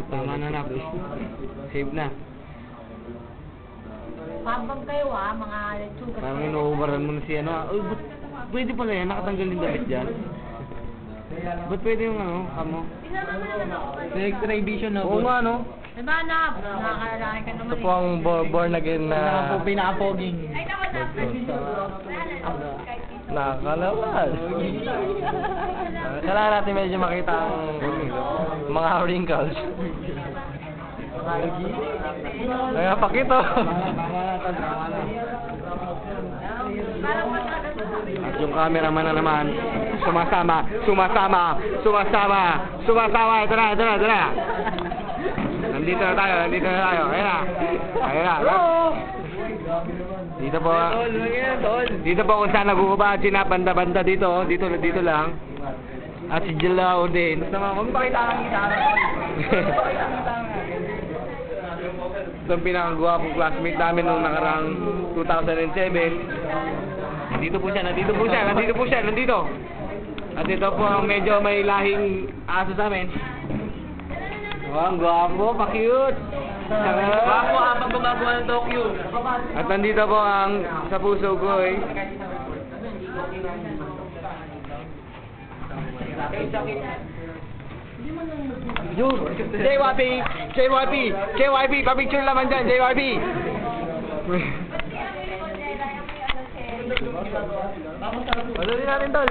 Tama na na. Save na. Pabag kayo mga letsugas. Parang inuubaran mo na si ano. Uy, ba't pwede pala yan? Nakatanggal yung damit dyan. Ba't pwede yung ano, kamo? X-ray vision na Oo nga, no? Diba na? Nakakalaki ka naman. Ito po ang born again na... pinaka-poging. Ay, naku na. Nakakalawas. Kailangan natin medyo makita ang mga wrinkles. Nangapakito. At yung cameraman na naman, sumasama. Ito na. Nandito na tayo. Ayun na. Dito po kung saan nag-uubad si banda dito lang. At si Jilao din. Kung pakita ang gitara. Ito ang pinakagwapong classmate namin nung nakaraang 2007. Nandito po siya. At ito po ang medyo may lahing aso sa amin. Oh, ang gwapo, pa-cute. Bago habang gumagawa ng Tokyo. At nandito po ang sa puso ko eh. JYP, pa-picture naman dyan, JYP. Madali natin tol.